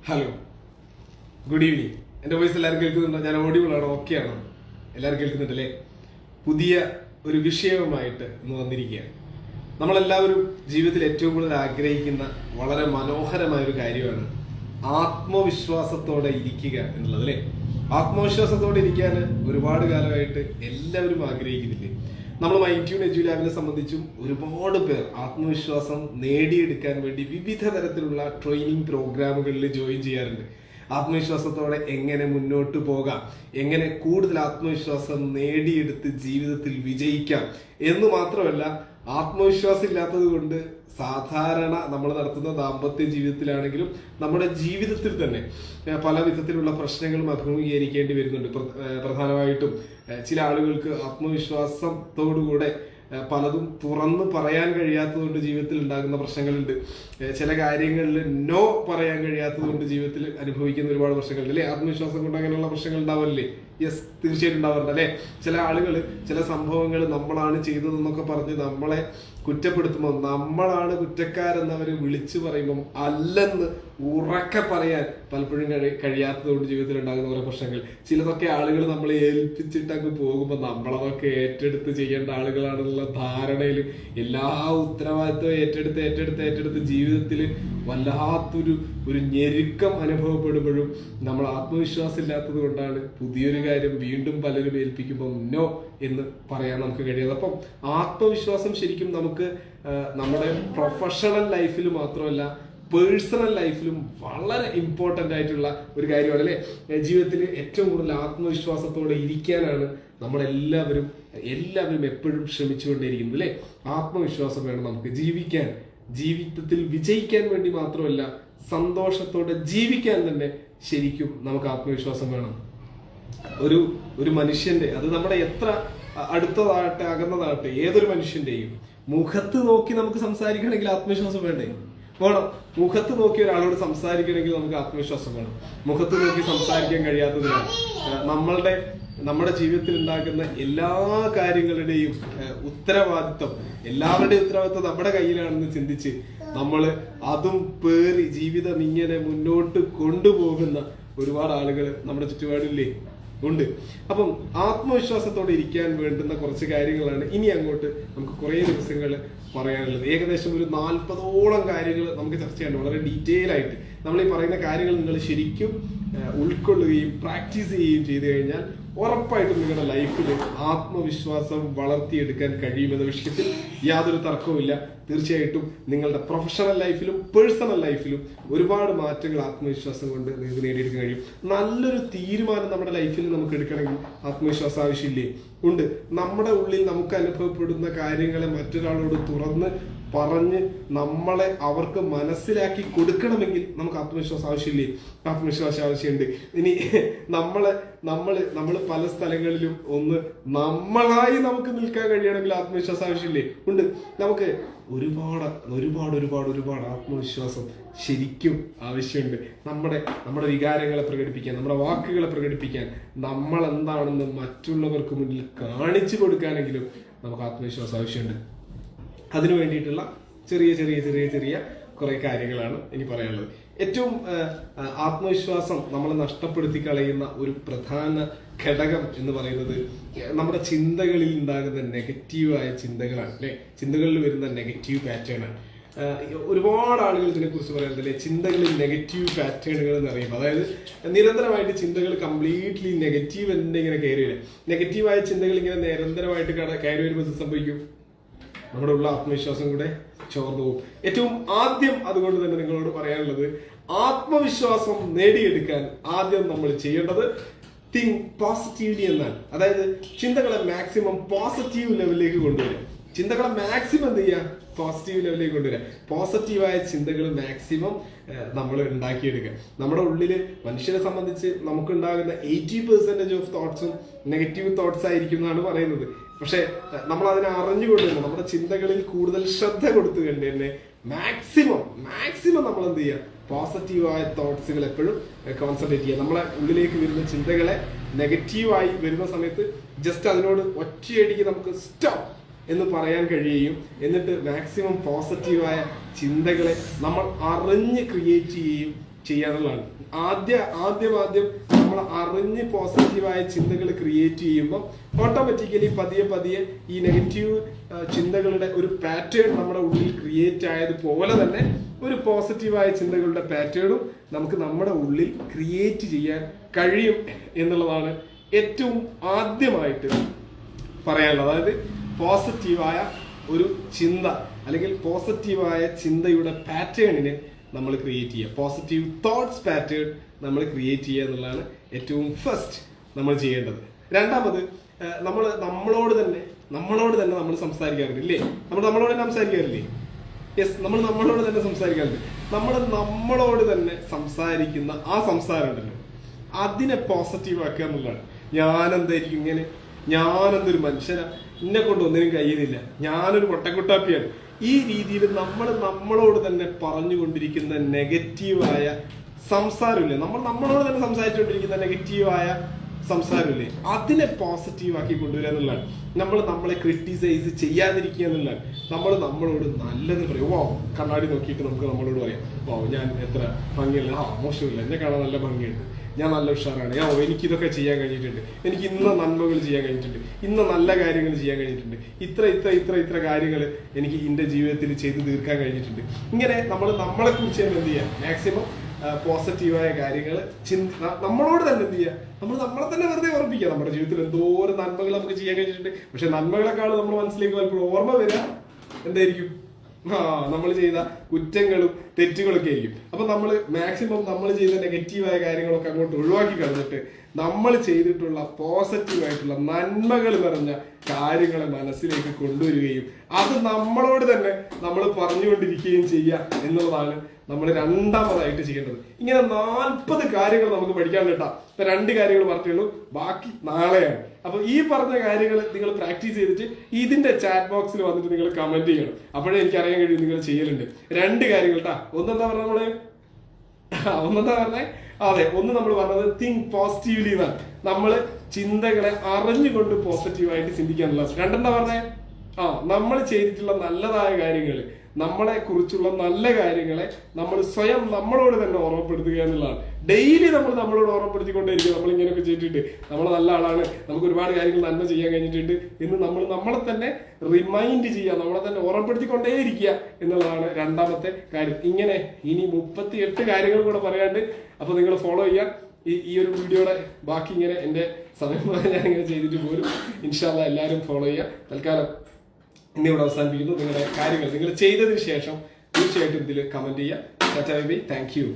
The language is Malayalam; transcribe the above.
Hello, good evening. എൻ്റെ വോയിസ് എല്ലാവരും കേൾക്കുന്നുണ്ടോ? ഞാൻ ഓഡിയോളാണോ? ഓക്കെ ആണോ? എല്ലാവരും കേൾക്കുന്നുണ്ടല്ലേ? പുതിയ ഒരു വിഷയവുമായിട്ട് ഇന്ന് വന്നിരിക്കുകയാണ്. നമ്മളെല്ലാവരും ജീവിതത്തിൽ ഏറ്റവും കൂടുതൽ ആഗ്രഹിക്കുന്ന വളരെ മനോഹരമായ ഒരു കാര്യമാണ് ആത്മവിശ്വാസത്തോടെ ഇരിക്കുക എന്നുള്ളത്, അല്ലേ? ആത്മവിശ്വാസത്തോടെ ഇരിക്കാൻ ഒരുപാട് കാലമായിട്ട് എല്ലാവരും ആഗ്രഹിക്കുന്നില്ലേ? നമ്മൾ മൈൻഡ് ട്യൂൺ എഡ്യു ലാബിനെ സംബന്ധിച്ചും ഒരുപാട് പേർ ആത്മവിശ്വാസം നേടിയെടുക്കാൻ വേണ്ടി വിവിധ തരത്തിലുള്ള ട്രെയിനിങ് പ്രോഗ്രാമുകളിൽ ജോയിൻ ചെയ്യാറുണ്ട്. ആത്മവിശ്വാസത്തോടെ എങ്ങനെ മുന്നോട്ട് പോകാം, എങ്ങനെ കൂടുതൽ ആത്മവിശ്വാസം നേടിയെടുത്ത് ജീവിതത്തിൽ വിജയിക്കാം എന്ന് മാത്രമല്ല, ആത്മവിശ്വാസം ഇല്ലാത്തത് കൊണ്ട് സാധാരണ നമ്മൾ നടത്തുന്ന ദാമ്പത്യ ജീവിതത്തിലാണെങ്കിലും നമ്മുടെ ജീവിതത്തിൽ തന്നെ പല വിധത്തിലുള്ള പ്രശ്നങ്ങളും അഭിമുഖീകരിക്കേണ്ടി വരുന്നുണ്ട്. പ്രധാനമായിട്ടും ചില ആളുകൾക്ക് ആത്മവിശ്വാസത്തോടുകൂടെ പലതും തുറന്ന് പറയാൻ കഴിയാത്തതുകൊണ്ട് ജീവിതത്തിൽ ഉണ്ടാകുന്ന പ്രശ്നങ്ങളുണ്ട്. ചില കാര്യങ്ങളിൽ നോ പറയാൻ കഴിയാത്തതുകൊണ്ട് ജീവിതത്തിൽ അനുഭവിക്കുന്ന ഒരുപാട് പ്രശ്നങ്ങളുണ്ട്, അല്ലെ? ആത്മവിശ്വാസം കൊണ്ട് അങ്ങനെയുള്ള പ്രശ്നങ്ങൾ ഉണ്ടാവില്ലേ? യെസ്, തീർച്ചയായിട്ടും ഉണ്ടാവാറുണ്ട്, അല്ലെ? ചില ആളുകൾ ചില സംഭവങ്ങൾ നമ്മളാണ് ചെയ്തതെന്നൊക്കെ പറഞ്ഞ് നമ്മളെ കുറ്റപ്പെടുത്തുമ്പോൾ, നമ്മളാണ് കുറ്റക്കാരെന്ന് അവർ വിളിച്ചു പറയുമ്പം അല്ലെന്ന് ഉറക്കെ പറയാൻ പലപ്പോഴും കഴിയാത്തതുകൊണ്ട് ജീവിതത്തിൽ ഉണ്ടാകുന്ന കുറെ പ്രശ്നങ്ങൾ. ചിലതൊക്കെ ആളുകൾ നമ്മളെ ഏൽപ്പിച്ചിട്ട് അങ്ങ് പോകുമ്പോൾ നമ്മളതൊക്കെ ഏറ്റെടുത്ത് ചെയ്യേണ്ട ആളുകളാണെന്നുള്ള ധാരണയിൽ എല്ലാ ഉത്തരവാദിത്വം ഏറ്റെടുത്ത് ജീവിതത്തിൽ വല്ലാത്തൊരു ഞെരുക്കം അനുഭവപ്പെടുമ്പോഴും നമ്മൾ ആത്മവിശ്വാസം ഇല്ലാത്തത് കൊണ്ടാണ് പുതിയൊരു കാര്യം വീണ്ടും പലരും ഏൽപ്പിക്കുമ്പോൾ നോ എന്ന് പറയാൻ നമുക്ക് കഴിയാതെ. അപ്പം ആത്മവിശ്വാസം ശരിക്കും നമുക്ക് നമ്മുടെ പ്രൊഫഷണൽ ലൈഫിൽ മാത്രമല്ല പേഴ്സണൽ ലൈഫിലും വളരെ ഇമ്പോർട്ടൻ്റ് ആയിട്ടുള്ള ഒരു കാര്യമാണ്, അല്ലേ? ജീവിതത്തിൽ ഏറ്റവും കൂടുതൽ ആത്മവിശ്വാസത്തോടെ ഇരിക്കാനാണ് നമ്മളെല്ലാവരും എപ്പോഴും ശ്രമിച്ചുകൊണ്ടേയിരിക്കുന്നത്, അല്ലേ? ആത്മവിശ്വാസം വേണം നമുക്ക് ജീവിക്കാൻ, ജീവിതത്തിൽ വിജയിക്കാൻ വേണ്ടി മാത്രമല്ല, സന്തോഷത്തോടെ ജീവിക്കാൻ തന്നെ ശരിക്കും നമുക്ക് ആത്മവിശ്വാസം വേണം. ഒരു മനുഷ്യന്റെ, അത് നമ്മുടെ എത്ര അടുത്തതാകട്ടെ അകന്നതാകട്ടെ, ഏതൊരു മനുഷ്യന്റെയും മുഖത്ത് നോക്കി നമുക്ക് സംസാരിക്കണമെങ്കിൽ ആത്മവിശ്വാസം വേണ്ടേ? വേണം. മുഖത്ത് നോക്കി ഒരാളോട് സംസാരിക്കണമെങ്കിൽ നമുക്ക് ആത്മവിശ്വാസം വേണം. മുഖത്ത് നോക്കി സംസാരിക്കാൻ കഴിയാത്തതിനാൽ നമ്മുടെ ജീവിതത്തിൽ ഉണ്ടാകുന്ന എല്ലാ കാര്യങ്ങളുടെയും എല്ലാവരുടെയും ഉത്തരവാദിത്വം നമ്മുടെ കയ്യിലാണെന്ന് ചിന്തിച്ച് നമ്മൾ അതും പേറി ജീവിതം ഇങ്ങനെ മുന്നോട്ട് കൊണ്ടുപോകുന്ന ഒരുപാട് ആളുകൾ നമ്മുടെ ചുറ്റുപാടില്ലേ? ഉണ്ട്. അപ്പം ആത്മവിശ്വാസത്തോടെ ഇരിക്കാൻ വേണ്ടുന്ന കുറച്ച് കാര്യങ്ങളാണ് ഇനി അങ്ങോട്ട് നമുക്ക് കുറേ ദിവസങ്ങൾ പറയാനുള്ളത്. ഏകദേശം ഒരു 40ഓളം കാര്യങ്ങൾ നമുക്ക് ചർച്ച ചെയ്യാൻ, വളരെ ഡീറ്റെയിൽ ആയിട്ട് നമ്മൾ ഈ പറയുന്ന കാര്യങ്ങൾ നിങ്ങൾ ശരിക്കും ഉൾക്കൊള്ളുകയും പ്രാക്ടീസ് ചെയ്യുകയും ചെയ്തു കഴിഞ്ഞാൽ ഉറപ്പായിട്ടും നിങ്ങളുടെ ലൈഫിൽ ആത്മവിശ്വാസം വളർത്തിയെടുക്കാൻ കഴിയുമെന്ന വിഷയത്തിൽ യാതൊരു തർക്കവുമില്ല. തീർച്ചയായിട്ടും നിങ്ങളുടെ പ്രൊഫഷണൽ ലൈഫിലും പേഴ്സണൽ ലൈഫിലും ഒരുപാട് മാറ്റങ്ങൾ ആത്മവിശ്വാസം കൊണ്ട് നിങ്ങൾക്ക് നേടിയെടുക്കാൻ കഴിയും. നല്ലൊരു തീരുമാനം നമ്മുടെ ലൈഫിൽ നമുക്ക് എടുക്കണമെങ്കിൽ ആത്മവിശ്വാസം ആവശ്യമില്ലേ? ഉണ്ട്. നമ്മുടെ ഉള്ളിൽ നമുക്ക് അനുഭവപ്പെടുന്ന കാര്യങ്ങളെ മറ്റൊരാളോട് തുറന്ന് പറഞ്ഞ് നമ്മളെ അവർക്ക് മനസ്സിലാക്കി കൊടുക്കണമെങ്കിൽ നമുക്ക് ആത്മവിശ്വാസം ആവശ്യമില്ലേ? ആത്മവിശ്വാസം ആവശ്യമുണ്ട്. ഇനി നമ്മൾ പല സ്ഥലങ്ങളിലും ഒന്ന് നമ്മളായി നമുക്ക് നിൽക്കാൻ കഴിയണമെങ്കിൽ ആത്മവിശ്വാസം ആവശ്യമില്ലേ? ഉണ്ട്. നമുക്ക് ഒരുപാട് ആത്മവിശ്വാസം ശരിക്കും ആവശ്യമുണ്ട്. നമ്മുടെ വികാരങ്ങളെ പ്രകടിപ്പിക്കാൻ, നമ്മുടെ വാക്കുകളെ പ്രകടിപ്പിക്കാൻ, നമ്മൾ എന്താണെന്ന് മറ്റുള്ളവർക്ക് മുന്നിൽ കാണിച്ചു കൊടുക്കാനെങ്കിലും നമുക്ക് ആത്മവിശ്വാസം ആവശ്യമുണ്ട്. അതിനു വേണ്ടിയിട്ടുള്ള ചെറിയ കുറെ കാര്യങ്ങളാണ് ഇനി പറയാനുള്ളത്. ഏറ്റവും ആത്മവിശ്വാസം നമ്മൾ നഷ്ടപ്പെടുത്തി കളയുന്ന ഒരു പ്രധാന ഘടകം എന്ന് പറയുന്നത് നമ്മുടെ ചിന്തകളിൽ ഉണ്ടാകുന്ന നെഗറ്റീവായ ചിന്തകളാണ്, അല്ലെ? ചിന്തകളിൽ വരുന്ന നെഗറ്റീവ് പാറ്റേണാണ്. ഒരുപാട് ആളുകൾ ഇതിനെക്കുറിച്ച് പറയുന്നത് ചിന്തകളിൽ നെഗറ്റീവ് പാറ്റേണുകൾ എന്ന് പറയുമ്പോൾ, അതായത് നിരന്തരമായിട്ട് ചിന്തകൾ കംപ്ലീറ്റ്ലി നെഗറ്റീവ് തന്നെ ഇങ്ങനെ കയറി വരും. നെഗറ്റീവായ ചിന്തകൾ ഇങ്ങനെ നിരന്തരമായിട്ട് കയറി വരുമ്പോൾ എന്ത് സംഭവിക്കും? നമ്മുടെ ഉള്ള ആത്മവിശ്വാസം കൂടെ ചോർന്നു പോകും. ഏറ്റവും ആദ്യം അതുകൊണ്ട് തന്നെ നിങ്ങളോട് പറയാനുള്ളത്, ആത്മവിശ്വാസം നേടിയെടുക്കാൻ ആദ്യം നമ്മൾ ചെയ്യേണ്ടത് തിങ്ക് പോസിറ്റീവ്ലി എന്നാണ്. അതായത് ചിന്തകളെ മാക്സിമം പോസിറ്റീവ് ലെവലിലേക്ക് കൊണ്ടുവരിക. ചിന്തകളെ മാക്സിമം എന്ത് ചെയ്യുക? പോസിറ്റീവ് ലെവലിലേക്ക് കൊണ്ടുവരിക. പോസിറ്റീവായ ചിന്തകൾ മാക്സിമം നമ്മൾ ഉണ്ടാക്കിയെടുക്കുക. നമ്മുടെ ഉള്ളില് മനുഷ്യരെ സംബന്ധിച്ച് നമുക്കുണ്ടാകുന്ന 80% ഓഫ് തോട്ട്സും നെഗറ്റീവ് തോട്ട്സ് ആയിരിക്കും എന്നാണ് പറയുന്നത്. പക്ഷെ നമ്മൾ അതിനെ അറിഞ്ഞുകൊണ്ട് തന്നെ നമ്മുടെ ചിന്തകളിൽ കൂടുതൽ ശ്രദ്ധ കൊടുത്തുകൊണ്ട് തന്നെ മാക്സിമം നമ്മൾ എന്ത് ചെയ്യുക? പോസിറ്റീവായ തോട്ട്സുകൾ എപ്പോഴും കോൺസെൻട്രേറ്റ് ചെയ്യുക. നമ്മളെ ഉള്ളിലേക്ക് വരുന്ന ചിന്തകളെ നെഗറ്റീവായി വരുന്ന സമയത്ത് ജസ്റ്റ് അതിനോട് ഒറ്റയടിക്ക് നമുക്ക് സ്റ്റോപ്പ് എന്ന് പറയാൻ കഴിയുകയും എന്നിട്ട് മാക്സിമം പോസിറ്റീവായ ചിന്തകളെ നമ്മൾ അറിഞ്ഞ് ക്രിയേറ്റ് ചെയ്യുകയും ചെയ്യാനുള്ളതാണ്. ആദ്യം നമ്മൾ അറിഞ്ഞ് പോസിറ്റീവായ ചിന്തകൾ ക്രിയേറ്റ് ചെയ്യുമ്പോൾ ഓട്ടോമാറ്റിക്കലി പതിയെ ഈ നെഗറ്റീവ് ചിന്തകളുടെ ഒരു പാറ്റേൺ നമ്മുടെ ഉള്ളിൽ ക്രിയേറ്റ് ആയതുപോലെ തന്നെ ഒരു പോസിറ്റീവായ ചിന്തകളുടെ പാറ്റേണും നമുക്ക് നമ്മുടെ ഉള്ളിൽ ക്രിയേറ്റ് ചെയ്യാൻ കഴിയും എന്നുള്ളതാണ് ഏറ്റവും ആദ്യമായിട്ട് പറയാനുള്ളത്. അതായത് പോസിറ്റീവായ ഒരു ചിന്ത അല്ലെങ്കിൽ പോസിറ്റീവായ ചിന്തയുടെ പാറ്റേണിന് നമ്മൾ ക്രിയേറ്റ് ചെയ്യുക, പോസിറ്റീവ് തോട്ട്സ് പാറ്റേൺ നമ്മൾ ക്രിയേറ്റ് ചെയ്യുക എന്നുള്ളതാണ് ഏറ്റവും ഫസ്റ്റ് നമ്മൾ ചെയ്യേണ്ടത്. രണ്ടാമത് നമ്മളോട് തന്നെ നമ്മൾ സംസാരിക്കാറുണ്ട് ഇല്ലേ? നമ്മളോട് തന്നെ സംസാരിക്കാറില്ലേ? യെസ്, നമ്മളോട് തന്നെ സംസാരിക്കാറുണ്ട്. നമ്മളോട് തന്നെ സംസാരിക്കുന്ന ആ സംസാരം ഉണ്ടല്ലോ, അതിനെ പോസിറ്റീവ് ആക്കുക എന്നുള്ളതാണ്. ഞാനെന്തായിരിക്കും ഇങ്ങനെ, ഞാനെന്തൊരു മനുഷ്യനാ, എന്നെ കൊണ്ട് ഒന്നിനും കഴിയുന്നില്ല, ഞാനൊരു പൊട്ടക്കുട്ടാപ്പിയാണ്, ഈ രീതിയിൽ നമ്മളോട് തന്നെ പറഞ്ഞുകൊണ്ടിരിക്കുന്ന നെഗറ്റീവായ സംസാരമില്ലേ, നമ്മളോട് തന്നെ സംസാരിച്ചുകൊണ്ടിരിക്കുന്ന നെഗറ്റീവായ സംസാരമില്ലേ, അതിനെ പോസിറ്റീവ് ആക്കി കൊണ്ടുവരിക എന്നുള്ളതാണ്. നമ്മളെ ക്രിട്ടിസൈസ് ചെയ്യാതിരിക്കുക എന്നുള്ളതാണ്. നമ്മളോട് നല്ലത് പറയും. ഓ, കണ്ണാടി നോക്കിയിട്ട് നമുക്ക് നമ്മളോട് പറയാം, ഓ ഞാൻ എത്ര ഭംഗിയല്ല, മോശമില്ല, എന്നെ കാണാൻ നല്ല ഭംഗിയുണ്ട്, ഞാൻ നല്ല ഉഷാറാണ്, എനിക്കിതൊക്കെ ചെയ്യാൻ കഴിഞ്ഞിട്ടുണ്ട്, എനിക്ക് ഇന്ന നന്മകൾ ചെയ്യാൻ കഴിഞ്ഞിട്ടുണ്ട്, ഇന്ന നല്ല കാര്യങ്ങൾ ചെയ്യാൻ കഴിഞ്ഞിട്ടുണ്ട്, ഇത്ര കാര്യങ്ങൾ എനിക്ക് എൻ്റെ ജീവിതത്തിൽ ചെയ്തു തീർക്കാൻ കഴിഞ്ഞിട്ടുണ്ട്. ഇങ്ങനെ നമ്മളെ കുറിച്ച് എന്ത് ചെയ്യുക, മാക്സിമം പോസിറ്റീവായ കാര്യങ്ങൾ നമ്മളോട് തന്നെ എന്ത് ചെയ്യുക, നമ്മളെ തന്നെ വെറുതെ ഓർമ്മിക്കുക. നമ്മുടെ ജീവിതത്തിൽ എന്തോരം നന്മകൾ നമുക്ക് ചെയ്യാൻ കഴിഞ്ഞിട്ടുണ്ട്. പക്ഷെ നന്മകളെക്കാളും നമ്മുടെ മനസ്സിലേക്ക് പലപ്പോഴും ഓർമ്മ വരിക എന്തായിരിക്കും, നമ്മൾ ചെയ്ത കുറ്റങ്ങളും തെറ്റുകളൊക്കെ ആയിരിക്കും. അപ്പൊ മാക്സിമം നമ്മൾ ചെയ്ത നെഗറ്റീവായ കാര്യങ്ങളൊക്കെ അങ്ങോട്ട് ഒഴിവാക്കി കളഞ്ഞിട്ട് നമ്മൾ ചെയ്തിട്ടുള്ള പോസിറ്റീവായിട്ടുള്ള നന്മകൾ നിറഞ്ഞ കാര്യങ്ങളെ മനസ്സിലേക്ക് കൊണ്ടുവരികയും അത് നമ്മളോട് തന്നെ നമ്മൾ പറഞ്ഞുകൊണ്ടിരിക്കുകയും ചെയ്യുക എന്നുള്ളതാണ് നമ്മൾ രണ്ടാമതായിട്ട് ചെയ്യേണ്ടത്. ഇങ്ങനെ 40 കാര്യങ്ങൾ നമുക്ക് പഠിക്കാൻ കേട്ടാ. ഇപ്പൊ 2 കാര്യങ്ങൾ പറഞ്ഞുള്ളൂ, ബാക്കി നാളെയാണ്. അപ്പൊ ഈ പറഞ്ഞ കാര്യങ്ങൾ നിങ്ങൾ പ്രാക്ടീസ് ചെയ്തിട്ട് ഇതിന്റെ ചാറ്റ് ബോക്സിൽ വന്നിട്ട് നിങ്ങൾ കമന്റ് ചെയ്യണം. അപ്പോഴേ എനിക്ക് അറിയാൻ കഴിയും നിങ്ങൾ ചെയ്യലുണ്ട്. 2 കാര്യങ്ങൾ കേട്ടാ. ഒന്നെന്താ പറഞ്ഞേ? അതെ, ഒന്ന് നമ്മൾ പറഞ്ഞത് തിങ്ക് പോസിറ്റീവ്ലി എന്നാണ്. നമ്മള് ചിന്തകളെ അറിഞ്ഞുകൊണ്ട് പോസിറ്റീവായിട്ട് ചിന്തിക്കാനുള്ള. രണ്ടെന്താ പറഞ്ഞേ? നമ്മൾ ചെയ്തിട്ടുള്ള നല്ലതായ കാര്യങ്ങൾ, നമ്മളെ കുറിച്ചുള്ള നല്ല കാര്യങ്ങളെ നമ്മൾ സ്വയം നമ്മളോട് തന്നെ ഓർമ്മപ്പെടുത്തുക എന്നുള്ളതാണ്. ഡെയിലി നമ്മളോട് ഓർമ്മപ്പെടുത്തിക്കൊണ്ടേയിരിക്കും, നമ്മൾ ഇങ്ങനെയൊക്കെ ചെയ്തിട്ടുണ്ട്, നമ്മൾ നല്ല ആളാണ്, നമുക്ക് ഒരുപാട് കാര്യങ്ങൾ നന്മ ചെയ്യാൻ കഴിഞ്ഞിട്ടുണ്ട് എന്ന് നമ്മളെ തന്നെ റിമൈൻഡ് ചെയ്യുക, നമ്മളെ തന്നെ ഓർമ്മപ്പെടുത്തിക്കൊണ്ടേയിരിക്കുക എന്നുള്ളതാണ് രണ്ടാമത്തെ കാര്യം. ഇങ്ങനെ ഇനി 38 കാര്യങ്ങൾ കൂടെ പറയാണ്ട്. അപ്പൊ നിങ്ങൾ ഫോളോ ചെയ്യുക. ഈ ഒരു വീഡിയോയുടെ ബാക്കി ഇങ്ങനെ എൻ്റെ സമയം ഞാൻ ഇങ്ങനെ ചെയ്തിട്ട് പോലും ഇൻഷാ അല്ലാഹ് എല്ലാവരും ഫോളോ ചെയ്യുക. തൽക്കാലം ഇന്നിവിടെ അവസാനിപ്പിക്കുന്നു. നിങ്ങളുടെ കാര്യങ്ങൾ നിങ്ങൾ ചെയ്തതിന് ശേഷം തീർച്ചയായിട്ടും ഇതിൽ കമന്റ് ചെയ്യുക. Thank you.